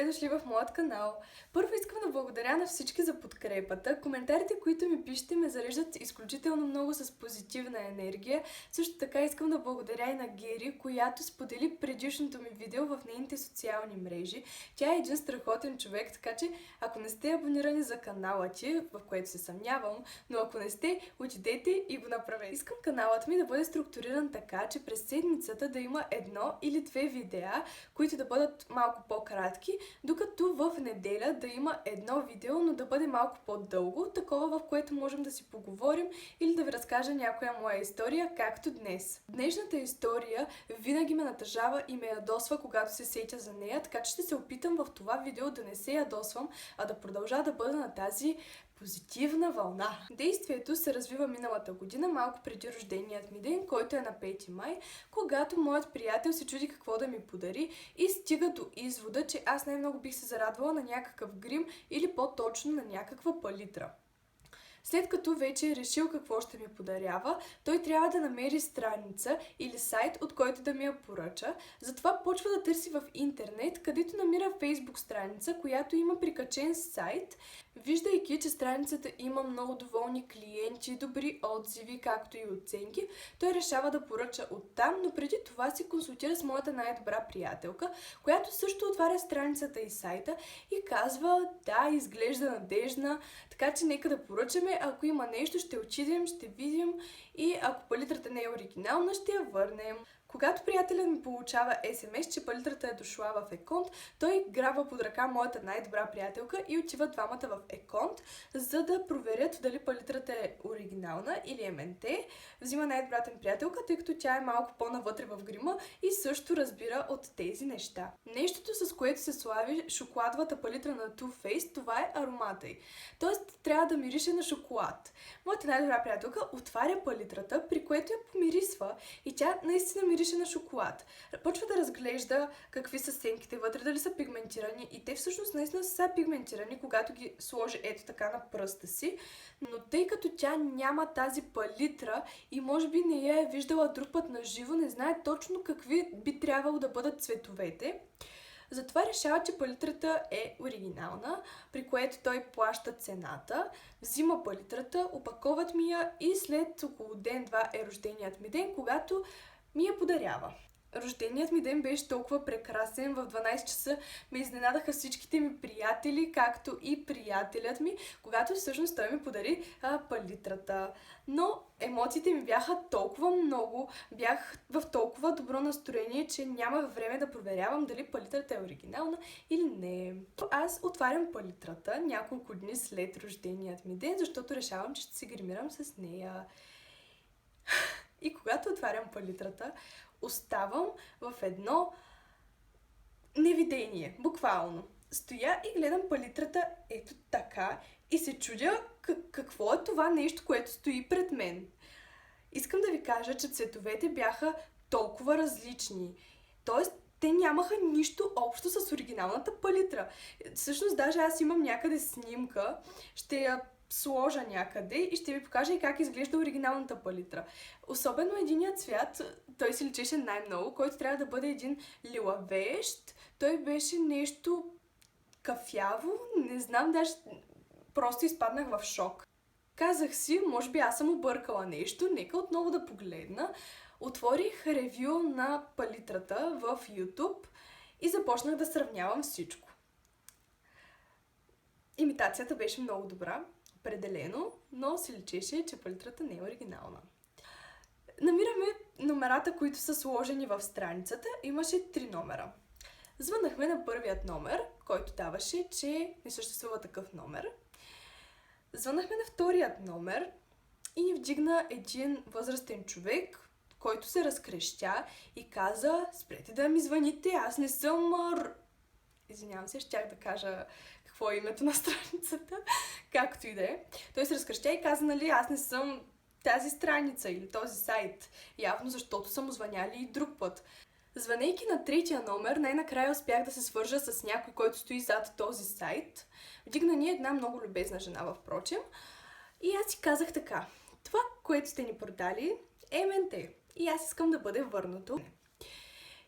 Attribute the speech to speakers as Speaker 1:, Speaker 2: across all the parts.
Speaker 1: добре дошли в моят канал! Първо искам да благодаря на всички за подкрепата. Коментарите, които ми пишете, ме зареждат изключително много с позитивна енергия. Също така искам да благодаря и на Гери, която сподели предишното ми видео в нейните социални мрежи. Тя е един страхотен човек, така че ако не сте абонирани за канала ти, в което се съмнявам, но ако не сте, отидете и го направете. Искам каналът ми да бъде структуриран така, че през седмицата да има едно или две видеа, които да бъдат малко по-кратки, докато в неделя да има едно видео, но да бъде малко по-дълго, такова в което можем да си поговорим или да ви разкажа някоя моя история, както днес. Днешната история винаги ме натъжава и ме ядосва, когато се сетя за нея, така че ще се опитам в това видео да не се ядосвам, а да продължа да бъда на тази позитивна вълна. Действието се развива миналата година, малко преди рожденият ми ден, който е на 5 май, когато моят приятел се чуди какво да ми подари и стига до извода, че аз най-много бих се зарадвала на някакъв грим или по-точно на някаква палитра. След като вече е решил какво ще ми подарява, той трябва да намери страница или сайт, от който да ми я поръча. Затова почва да търси в интернет, където намира Facebook страница, която има прикачен сайт. Виждайки, че страницата има много доволни клиенти, добри отзиви, както и оценки, той решава да поръча оттам, но преди това се консултира с моята най-добра приятелка, която също отваря страницата и сайта и казва: да, изглежда надежна, така че нека да поръчаме, ако има нещо, ще отидем, ще видим и ако палитрата не е оригинална, ще я върнем. Когато приятелят ми получава SMS, че палитрата е дошла в Еконт, той грабва под ръка моята най-добра приятелка и отиват двамата в Еконт, за да проверят дали палитрата е оригинална или МНТ. Взима най-добрата ми приятелка, тъй като тя е малко по-навътре в грима и също разбира от тези неща. Нещото, с което се слави шоколадовата палитра на Too Faced, това е аромата й. Тоест, трябва да мирише на шоколад. Моята най-добра приятелка отваря палитрата, при което я помирисва и тя наистина мирише на шоколад. Почва да разглежда какви са сенките вътре, дали са пигментирани и те всъщност наистина са пигментирани, когато ги сложи ето така на пръста си, но тъй като тя няма тази палитра и може би не я е виждала друг път на живо, не знае точно какви би трябвало да бъдат цветовете. Затова решава, че палитрата е оригинална, при което той плаща цената, взима палитрата, опаковат ми я и след около ден-два е рожденият ми ден, когато ми я подарява. Рожденият ми ден беше толкова прекрасен, в 12 часа ме изненадаха всичките ми приятели, както и приятелят ми, когато всъщност той ми подари палитрата. Но емоциите ми бяха толкова много, бях в толкова добро настроение, че нямах време да проверявам дали палитрата е оригинална или не. Аз отварям палитрата няколко дни след рожденият ми ден, защото решавам, че ще се гримирам с нея. И когато отварям палитрата, оставам в едно невидение, буквално. Стоя и гледам палитрата ето така и се чудя какво е това нещо, което стои пред мен. Искам да ви кажа, че цветовете бяха толкова различни. Тоест, те нямаха нищо общо с оригиналната палитра. Всъщност, даже аз имам някъде снимка, ще я сложа някъде и ще ви покажа и как изглежда оригиналната палитра. Особено единият цвят, той се личеше най-много, който трябва да бъде един лилавещ. Той беше нещо кафяво, не знам, даже просто изпаднах в шок. Казах си, може би аз съм объркала нещо, нека отново да погледна. Отворих ревю на палитрата в YouTube и започнах да сравнявам всичко. Имитацията беше много добра, определено, но се личеше, че палитрата не е оригинална. Намираме номерата, които са сложени в страницата. Имаше 3 номера. Звъннахме на първият номер, който даваше, че не съществува такъв номер. Звъннахме на вторият номер и ни вдигна един възрастен човек, който се разкрещя и каза: спрете да ми звъните, аз не съм... Извинявам се, щях да кажа какво е името на страницата, както и да е. Той се разкръщя и каза, нали, аз не съм тази страница или този сайт. Явно защото са му звъняли и друг път. Звънейки на третия номер, най-накрая успях да се свържа с някой, който стои зад този сайт. Вдигна ни една много любезна жена, впрочем. И аз си казах така: това, което сте ни продали, е МНТ. И аз искам да бъде върнато.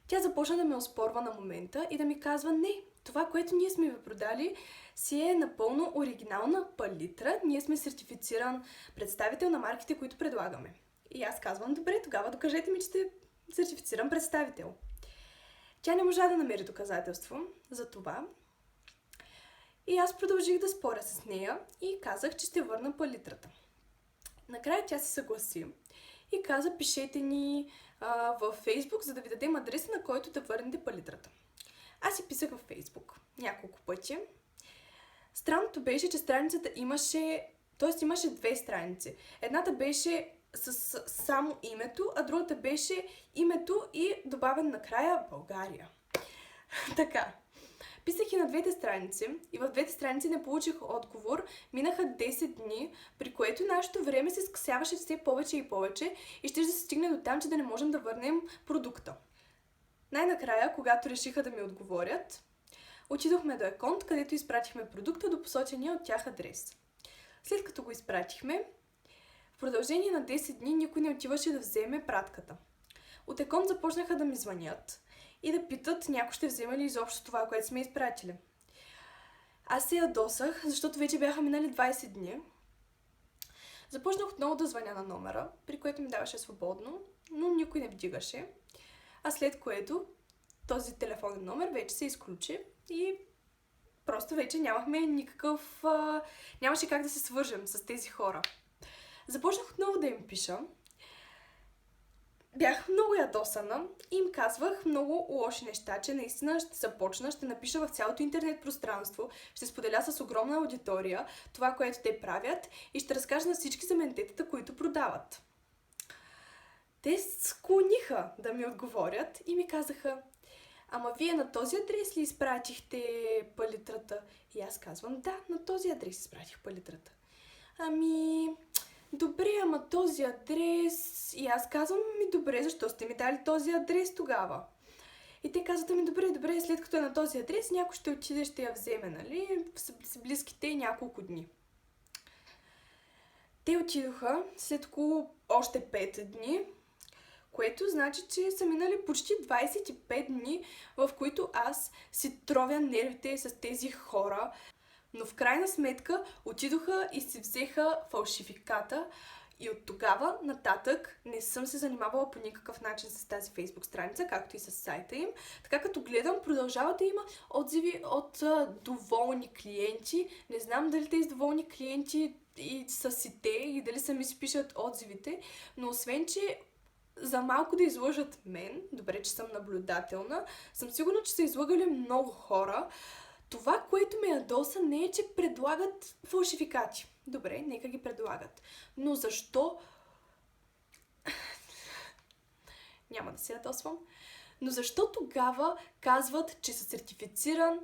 Speaker 1: Тя започна да ме оспорва на момента и да ми казва: не, това, което ние сме ви продали, си е напълно оригинална палитра. Ние сме сертифициран представител на марките, които предлагаме. И аз казвам, добре, тогава докажете ми, че сте сертифициран представител. Тя не можа да намери доказателство за това. И аз продължих да споря с нея и казах, че ще върна палитрата. Накрая тя се съгласи и каза, пишете ни във Фейсбук, за да ви дадем адреса, на който да върнете палитрата. Аз си писах във Фейсбук няколко пъти. Странното беше, че страницата имаше две страници. Едната беше с само името, а другата беше името и добавен накрая България. Така. Писах и на двете страници и в двете страници не получих отговор. Минаха 10 дни, при което нашето време се скъсяваше все повече и повече и ще се стигне до там, че да не можем да върнем продукта. Най-накрая, когато решиха да ми отговорят, отидохме до Еконт, където изпратихме продукта до посочения от тях адрес. След като го изпратихме, в продължение на 10 дни никой не отиваше да вземе пратката. От Еконт започнаха да ми звънят и да питат някой ще вземе ли изобщо това, което сме изпратили. Аз се ядосах, защото вече бяха минали 20 дни. Започнах отново да звъня на номера, при което ми даваше свободно, но никой не вдигаше. А след което този телефонен номер вече се изключи и просто вече нямаше как да се свържем с тези хора. Започнах отново да им пиша. Бях много ядосана и им казвах много лоши неща, че наистина ще напиша в цялото интернет пространство, ще споделя с огромна аудитория това, което те правят и ще разкажа на всички за ментетата, които продават. Те склониха да ми отговорят и ми казаха, ама вие на този адрес ли изпратихте палитрата? И аз казвам, да, на този адрес изпратих палитрата. Ами, добре, ама този адрес... И аз казвам, добре, защо сте ми дали този адрес тогава? И те казват, добре, след като е на този адрес, някой ще отиде, ще я вземе, нали? В близките няколко дни. Те отидоха след около още 5 дни, което значи, че са минали почти 25 дни, в които аз си тровя нервите с тези хора. Но в крайна сметка отидоха и си взеха фалшификата и от тогава нататък не съм се занимавала по никакъв начин с тази фейсбук страница, както и с сайта им. Така като гледам, продължава да има отзиви от доволни клиенти. Не знам дали тези доволни клиенти и са си те и дали сами си пишат отзивите, но освен, че за малко да излъжат мен, добре, че съм наблюдателна, съм сигурна, че са излъгали много хора. Това, което ме ядоса, не е, че предлагат фалшификати. Добре, нека ги предлагат. Но защо? Няма да се ядосвам. Но защо тогава казват, че са сертифициран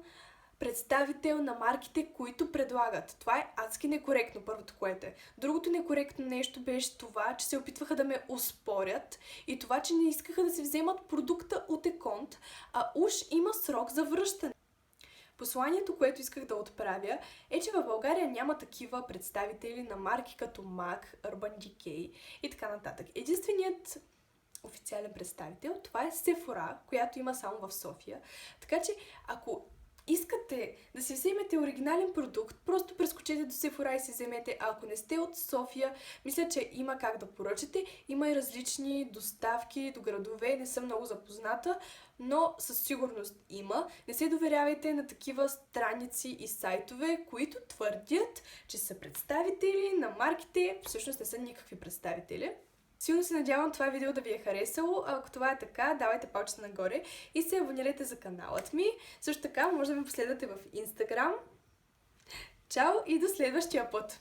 Speaker 1: представител на марките, които предлагат? Това е адски некоректно, първото което е. Другото некоректно нещо беше това, че се опитваха да ме оспорят и това, че не искаха да се вземат продукта от Еконт, а уж има срок за връщане. Посланието, което исках да отправя, е, че в България няма такива представители на марки като MAC, Urban Decay и така нататък. Единственият официален представител, това е Sephora, която има само в София. Така че, ако искате да си вземете оригинален продукт, просто прескочете до Sephora и си вземете. А ако не сте от София, мисля, че има как да поръчате. Има и различни доставки до градове, не съм много запозната, но със сигурност има. Не се доверявайте на такива страници и сайтове, които твърдят, че са представители на марките, всъщност не са никакви представители. Силно се надявам това видео да ви е харесало. Ако това е така, давайте палчета нагоре и се абонирайте за каналът ми. Също така може да ме последвате в Instagram. Чао и до следващия път!